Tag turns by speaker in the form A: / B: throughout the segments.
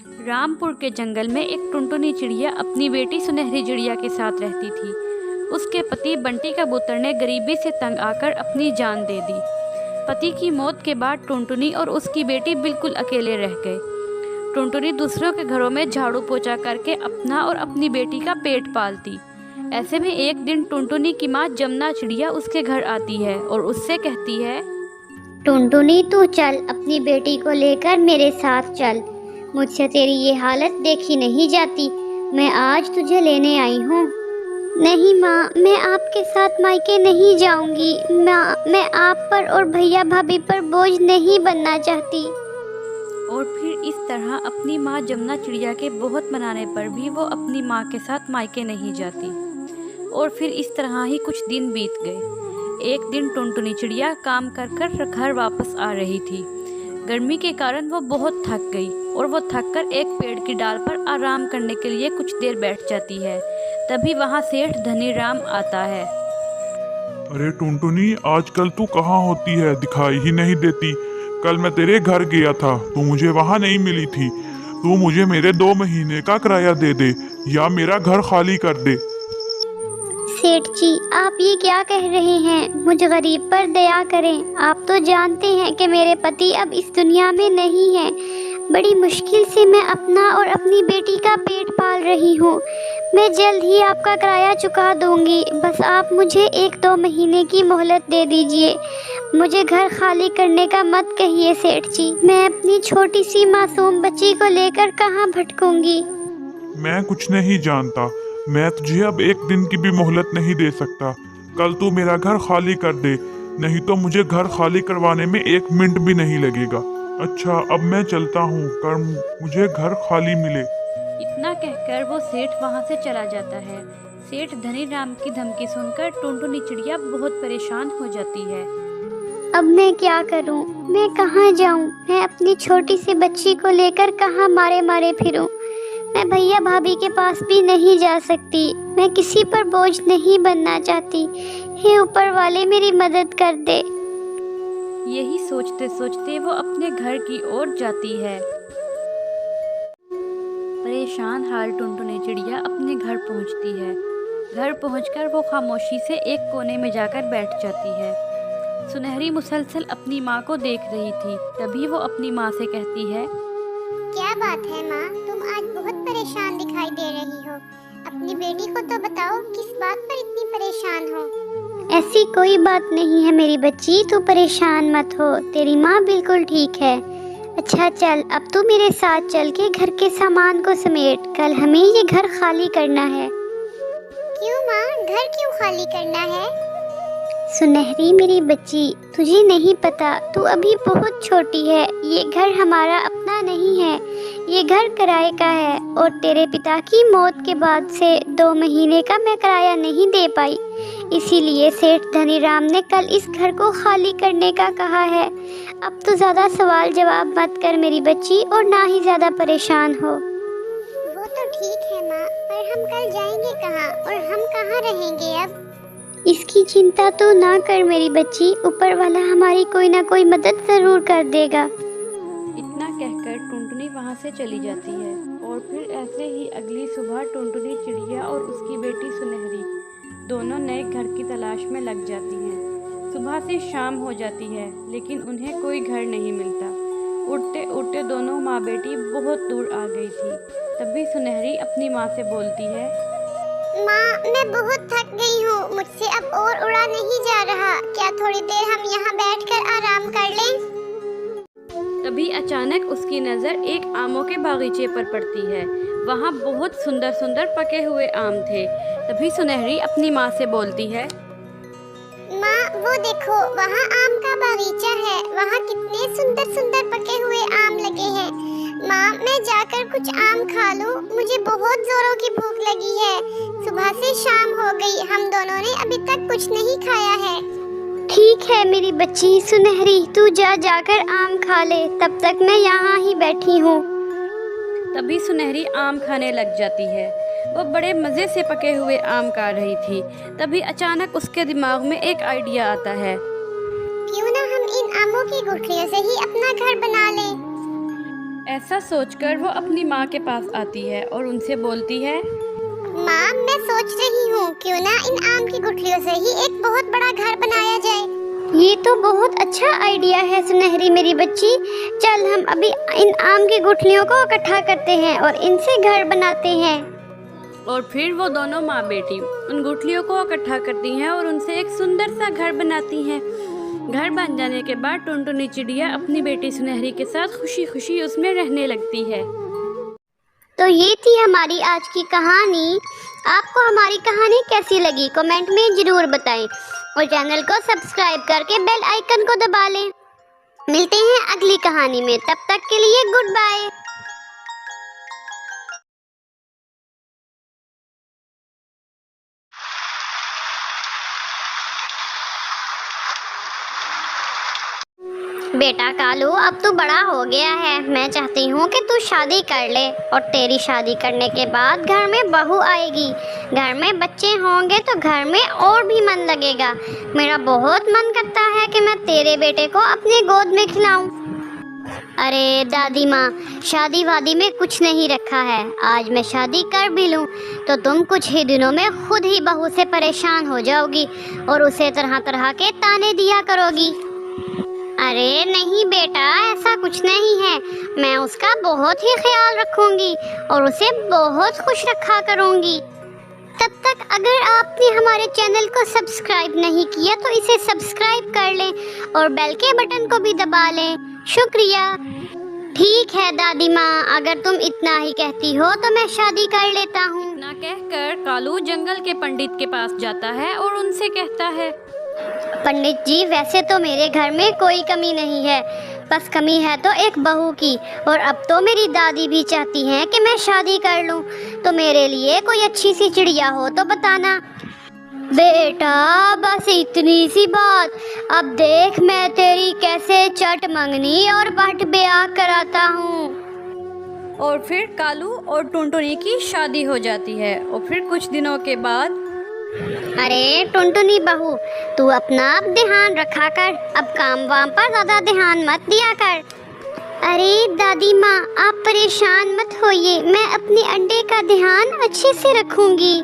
A: रामपुर के जंगल में एक टुनटुनी चिड़िया अपनी बेटी सुनहरी चिड़िया के साथ रहती थी। उसके पति बंटी कबूतर ने गरीबी से तंग आकर अपनी जान दे दी। पति की मौत के बाद टुनटुनी और उसकी बेटी बिल्कुल अकेले रह गए। टुनटुनी दूसरों के घरों में झाड़ू पोछा करके अपना और अपनी बेटी का पेट पालती। ऐसे में एक दिन टुनटुनी की माँ जमुना चिड़िया उसके घर आती है और उससे कहती है,
B: टुनटुनी तू चल, अपनी बेटी को लेकर मेरे साथ चल। मुझसे तेरी ये हालत देखी नहीं जाती। मैं आज तुझे लेने आई हूँ। नहीं माँ, मैं आपके साथ मायके नहीं जाऊंगी। माँ, मैं आप पर और भैया भाभी पर बोझ नहीं बनना चाहती।
A: और फिर इस तरह अपनी माँ जमुना चिड़िया के बहुत मनाने पर भी वो अपनी माँ के साथ मायके नहीं जाती। और फिर इस तरह ही कुछ दिन बीत गए। एक दिन टुनटुनी चिड़िया काम कर कर घर वापस आ रही थी। गर्मी के कारण वो बहुत थक गई और वो थक कर एक पेड़ की डाल पर आराम करने के लिए कुछ देर बैठ जाती है। तभी वहाँ सेठ धनीराम आता है।
C: अरे टुनटुनी, आजकल तू कहाँ होती है? दिखाई ही नहीं देती। कल मैं तेरे घर गया था, तू मुझे वहाँ नहीं मिली थी। तू मुझे मेरे 2 महीने का किराया दे दे या मेरा घर खाली कर दे।
B: सेठ जी, आप ये क्या कह रहे हैं? मुझ गरीब पर दया करें। आप तो जानते हैं कि मेरे पति अब इस दुनिया में नहीं है। बड़ी मुश्किल से मैं अपना और अपनी बेटी का पेट पाल रही हूँ। मैं जल्द ही आपका किराया चुका दूंगी। बस आप मुझे 1-2 महीने की मोहलत दे दीजिए। मुझे घर खाली करने का मत कहिए सेठ जी। मैं अपनी छोटी सी मासूम बच्ची को लेकर कहाँ भटकूंगी।
C: मैं कुछ नहीं जानता। मैं तुझे अब 1 दिन की भी मोहलत नहीं दे सकता। कल तू मेरा घर खाली कर दे, नहीं तो मुझे घर खाली करवाने में 1 मिनट भी नहीं लगेगा। अच्छा, अब मैं चलता हूँ, कर मुझे घर खाली मिले।
A: इतना कहकर वो सेठ वहाँ से चला जाता है। सेठ धनीराम की धमकी सुनकर टुनटुनी चिड़िया बहुत परेशान हो जाती है।
B: अब मैं क्या करूं? मैं कहाँ जाऊं? मैं अपनी छोटी सी बच्ची को लेकर कहाँ मारे मारे फिरूं? मैं भैया भाभी के पास भी नहीं जा सकती। मैं किसी पर बोझ नहीं बनना चाहती। हे ऊपर वाले, मेरी मदद कर दे।
A: यही सोचते सोचते वो अपने घर की ओर जाती है। परेशान हाल टुनटुनी चिड़िया अपने घर पहुंचती है। घर पहुंचकर वो खामोशी से एक कोने में जाकर बैठ जाती है। सुनहरी मुसलसल अपनी माँ को देख रही थी। तभी वो अपनी माँ से कहती है,
D: क्या बात है माँ, तुम आज बहुत परेशान दिखाई दे रही हो। अपनी बेटी को तो बताओ, किस बात पर इतनी परेशान हो?
B: ऐसी कोई बात नहीं है मेरी बच्ची, तू परेशान मत हो। तेरी माँ बिल्कुल ठीक है। अच्छा चल, अब तू मेरे साथ चल के घर के सामान को समेट। कल हमें ये घर खाली करना है।
D: क्यों माँ, घर क्यों खाली करना है?
B: सुनहरी मेरी बच्ची, तुझे नहीं पता, तू अभी बहुत छोटी है। ये घर हमारा अपना नहीं है। ये घर किराए का है और तेरे पिता की मौत के बाद से 2 महीने का मैं किराया नहीं दे पाई। इसीलिए सेठ धनीराम ने कल इस घर को खाली करने का कहा है। अब तो ज़्यादा सवाल जवाब मत कर मेरी बच्ची, और ना ही ज़्यादा परेशान हो।
D: वो तो ठीक है माँ, पर हम कल जाएंगे कहाँ और हम कहाँ रहेंगे अब?
B: इसकी चिंता तो ना कर मेरी बच्ची, ऊपर वाला हमारी कोई ना कोई मदद ज़रूर कर देगा।
A: इतना कहकर टुनटुनी वहाँ से चली जाती है। और फिर ऐसे ही अगली सुबह टुनटुनी चिड़िया और उसकी बेटी सुनहरी दोनों नए घर की तलाश में लग जाती हैं। सुबह से शाम हो जाती है, लेकिन उन्हें कोई घर नहीं मिलता। उड़ते उड़ते दोनों माँ बेटी बहुत दूर आ गई थी। तभी सुनहरी अपनी माँ से बोलती है,
D: माँ, मैं बहुत थक गई हूँ, मुझसे अब और उड़ा नहीं जा रहा। क्या थोड़ी देर हम यहाँ बैठकर आराम कर लें?
A: तभी अचानक उसकी नज़र एक आमों के बागीचे पर पड़ती है। वहाँ बहुत सुंदर सुंदर पके हुए आम थे। तभी सुनहरी अपनी माँ से बोलती है,
D: माँ, वो देखो, वहाँ आम का बागीचा है। वहाँ कितने सुंदर सुंदर पके हुए आम लगे हैं। माँ, मैं जाकर कुछ आम खा लूँ, मुझे बहुत जोरों की भूख लगी है। सुबह से शाम हो गई, हम दोनों ने अभी तक कुछ नहीं खाया है।
B: ठीक है मेरी बच्ची सुनहरी, तू जाकर आम खा ले, तब तक मैं यहाँ ही बैठी हूँ।
A: तभी सुनहरी आम खाने लग जाती है। वो बड़े मज़े से पके हुए आम खा रही थी। तभी अचानक उसके दिमाग में एक आइडिया आता है।
D: क्यों ना हम इन आमों की गुठलियों से ही अपना घर बना लें?
A: ऐसा सोचकर वो अपनी माँ के पास आती है और उनसे बोलती है,
D: माँ मैं सोच रही हूँ क्यों ना इन आम की गुठलियों से ही एक बहुत बड़ा घर बनाया जाए।
B: ये तो बहुत अच्छा आइडिया है सुनहरी मेरी बच्ची। चल हम अभी इन आम की गुठलियों को इकट्ठा करते हैं और इनसे घर बनाते हैं।
A: और फिर वो दोनों माँ बेटी उन गुठलियों को इकट्ठा करती हैं और उनसे एक सुंदर सा घर बनाती हैं। घर बन जाने के बाद टुनटुनी चिड़िया अपनी बेटी सुनहरी के साथ खुशी खुशी उसमें रहने लगती है।
B: तो ये थी हमारी आज की कहानी। आपको हमारी कहानी कैसी लगी कमेंट में ज़रूर बताएं और चैनल को सब्सक्राइब करके बेल आइकन को दबा लें। मिलते हैं अगली कहानी में, तब तक के लिए गुड बाय। बेटा कालू अब तू बड़ा हो गया है। मैं चाहती हूँ कि तू शादी कर ले और तेरी शादी करने के बाद घर में बहू आएगी, घर में बच्चे होंगे तो घर में और भी मन लगेगा। मेरा बहुत मन करता है कि मैं तेरे बेटे को अपने गोद में खिलाऊं। अरे दादी माँ, शादी वादी में कुछ नहीं रखा है। आज मैं शादी कर भी लूँ तो तुम कुछ ही दिनों में खुद ही बहू से परेशान हो जाओगी और उसे तरह तरह के ताने दिया करोगी। अरे नहीं बेटा, ऐसा कुछ नहीं है। मैं उसका बहुत ही ख्याल रखूंगी और उसे बहुत खुश रखा करूंगी। तब तक अगर आपने हमारे चैनल को सब्सक्राइब नहीं किया तो इसे सब्सक्राइब कर लें और बेल के बटन को भी दबा लें। शुक्रिया। ठीक है दादी माँ, अगर तुम इतना ही कहती हो तो मैं शादी कर लेता हूँ।
A: इतना कहकर कालू जंगल के पंडित के पास जाता है और उनसे कहता है,
B: पंडित जी, वैसे तो मेरे घर में कोई कमी नहीं है, बस कमी है तो एक बहू की। और अब तो मेरी दादी भी चाहती हैं कि मैं शादी कर लूं, तो मेरे लिए कोई अच्छी सी चिड़िया हो तो बताना। बेटा बस इतनी सी बात, अब देख मैं तेरी कैसे चट मंगनी और बट ब्याह कराता हूँ।
A: और फिर कालू और टुनटुनी की शादी हो जाती है। और फिर कुछ दिनों के बाद,
B: अरे टुनटुनी बहू, तू अपना अब ध्यान रखा कर, अब काम वाम पर ज्यादा ध्यान मत दिया कर। अरे दादी माँ, आप परेशान मत होइए, मैं अपने अंडे का ध्यान अच्छे से रखूंगी।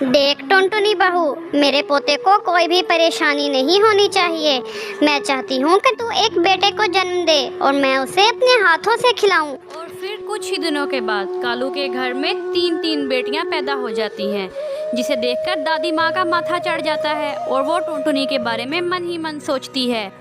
B: देख टुनटुनी बहू, मेरे पोते को कोई भी परेशानी नहीं होनी चाहिए। मैं चाहती हूँ कि तू एक बेटे को जन्म दे और मैं उसे अपने हाथों से खिलाऊं।
A: और फिर कुछ ही दिनों के बाद कालू के घर में 3 बेटियां पैदा हो जाती हैं, जिसे देखकर दादी माँ का माथा चढ़ जाता है और वो टुनटुनी के बारे में मन ही मन सोचती है।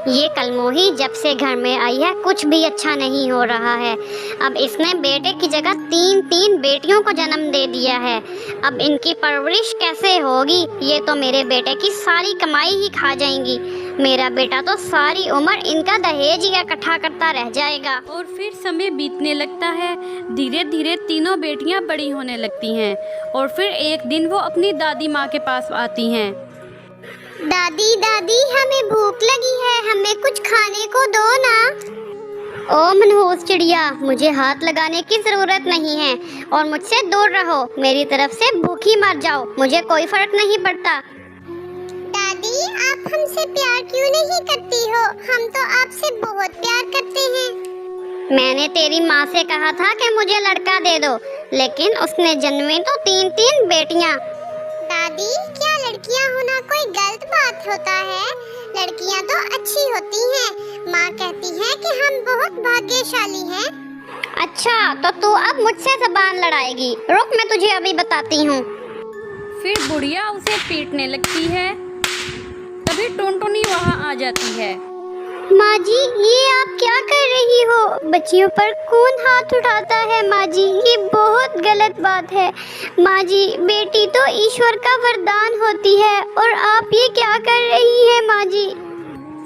B: ये कलमोही जब से घर में आई है कुछ भी अच्छा नहीं हो रहा है। अब इसने बेटे की जगह 3 बेटियों को जन्म दे दिया है। अब इनकी परवरिश कैसे होगी? ये तो मेरे बेटे की सारी कमाई ही खा जाएंगी। मेरा बेटा तो सारी उम्र इनका दहेज ही इकट्ठा करता रह जाएगा।
A: और फिर समय बीतने लगता है। धीरे धीरे तीनों बेटियां बड़ी होने लगती हैं और फिर एक दिन वो अपनी दादी माँ के पास आती हैं।
D: दादी दादी, हमें भूख लगी है, हमें कुछ खाने को दो ना।
B: ओ मनहूस चिड़िया, मुझे हाथ लगाने की जरूरत नहीं है और मुझसे दूर रहो। मेरी तरफ से भूखी मर जाओ, मुझे कोई फर्क नहीं पड़ता।
D: दादी, आप हमसे प्यार क्यों नहीं करती हो? हम तो आपसे बहुत प्यार करते हैं।
B: मैंने तेरी माँ से कहा था कि मुझे लड़का दे दो, लेकिन उसने जन्मे तो 3 बेटियाँ।
D: दादी, क्या लड़कियां होना कोई गलत बात होता है? लड़कियां तो अच्छी होती हैं। माँ कहती है कि हम बहुत भाग्यशाली हैं।
B: अच्छा, तो तू अब मुझसे ज़बान लड़ाएगी? रुक, मैं तुझे अभी बताती हूँ।
A: फिर बुढ़िया उसे पीटने लगती है। तभी टुनटुनी वहाँ आ जाती है।
B: माँ जी, ये आप क्या कर रही हो? बच्चियों पर कौन हाथ उठाता है माँ जी? ये बहुत गलत बात है। माँ जी, बेटी तो ईश्वर का वरदान होती है और आप ये क्या कर रही हैं माँ जी?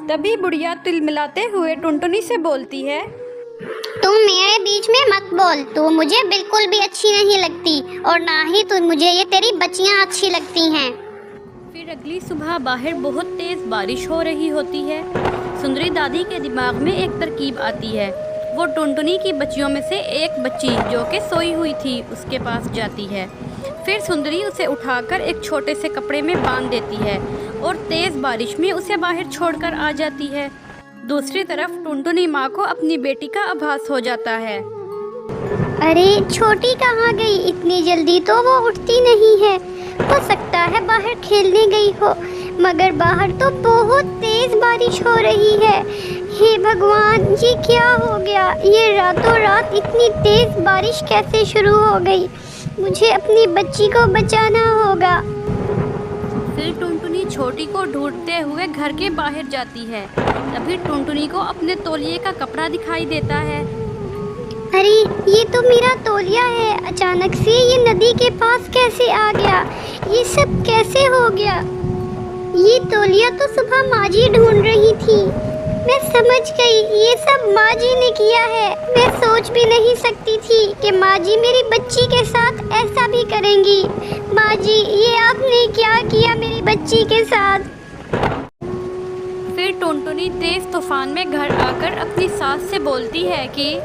A: तभी बुढ़िया तिलमिलाते हुए टुनटुनी से बोलती है,
B: तुम मेरे बीच में मत बोल। तू मुझे बिल्कुल भी अच्छी नहीं लगती और ना ही तू मुझे ये तेरी बच्चियाँ अच्छी लगती हैं।
A: फिर अगली सुबह बाहर बहुत तेज बारिश हो रही होती है। सुंदरी दादी के दिमाग में एक तरकीब आती है। वो टुनटुनी की बच्चियों में से एक बच्ची जो कि सोई हुई थी उसके पास जाती है। फिर सुंदरी उसे उठाकर एक छोटे से कपड़े में बांध देती है और तेज बारिश में उसे बाहर छोड़कर आ जाती है। दूसरी तरफ टुनटुनी माँ को अपनी बेटी का आभास हो जाता है।
B: अरे छोटी कहाँ गई? इतनी जल्दी तो वो उठती नहीं है। हो सकता है बाहर खेलने गई हो, मगर बाहर तो बहुत तेज बारिश हो रही है। हे भगवान, ये क्या हो गया? ये रातों रात इतनी तेज बारिश कैसे शुरू हो गई? मुझे अपनी बच्ची को बचाना होगा।
A: फिर टुनटुनी छोटी को ढूंढते हुए घर के बाहर जाती है। तभी टुनटुनी को अपने तौलिए का कपड़ा दिखाई देता है।
B: अरे ये तो मेरा तौलिया है। अचानक से ये नदी के पास कैसे आ गया? ये सब कैसे हो गया? ये तौलिया तो सुबह माँ जी ढूंढ रही थी। मैं समझ गई, ये सब माँ जी ने किया है। मैं सोच भी नहीं सकती थी कि माँ जी मेरी बच्ची के साथ ऐसा भी करेंगी। माँ जी, ये आपने क्या किया मेरी बच्ची के साथ?
A: फिर टुनटुनी तेज तूफान में घर आकर अपनी सास से बोलती है कि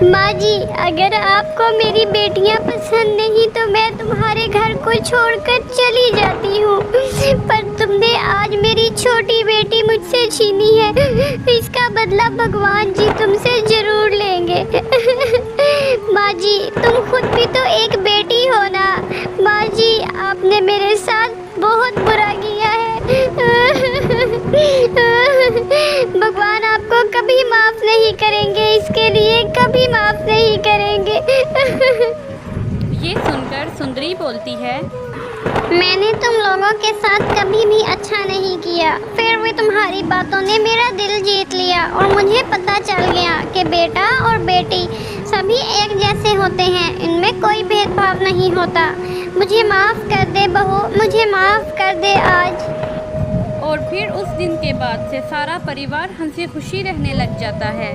B: माँ जी, अगर आपको मेरी बेटियाँ पसंद नहीं तो मैं तुम्हारे घर को छोड़कर चली जाती हूँ, पर तुमने आज मेरी छोटी बेटी मुझसे छीनी है। इसका बदला भगवान जी तुमसे जरूर लेंगे। माँ जी, तुम खुद भी तो एक बेटी हो ना। माँ जी, आपने मेरे साथ बहुत बुरा किया है। भगवान आपको कभी माफ नहीं करेंगे, इसके लिए कभी माफ नहीं करेंगे।
A: ये सुनकर सुंदरी बोलती है,
B: मैंने तुम लोगों के साथ कभी भी अच्छा नहीं किया, फिर भी तुम्हारी बातों ने मेरा दिल जीत लिया और मुझे पता चल गया कि बेटा और बेटी सभी एक जैसे होते हैं, इनमें कोई भेदभाव नहीं होता। मुझे माफ़ कर दे बहू, मुझे माफ़ कर दे आज।
A: और फिर उस दिन के बाद से सारा परिवार हंसी खुशी रहने लग जाता है।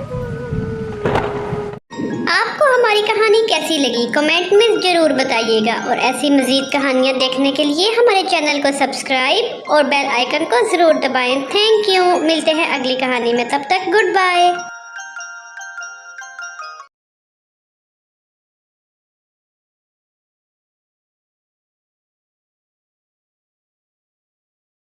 B: आपको हमारी कहानी कैसी लगी कमेंट में ज़रूर बताइएगा, और ऐसी मज़ीद कहानियाँ देखने के लिए हमारे चैनल को सब्सक्राइब और बेल आइकन को ज़रूर दबाएं। Thank you. मिलते हैं अगली कहानी में, तब तक गुड बाय।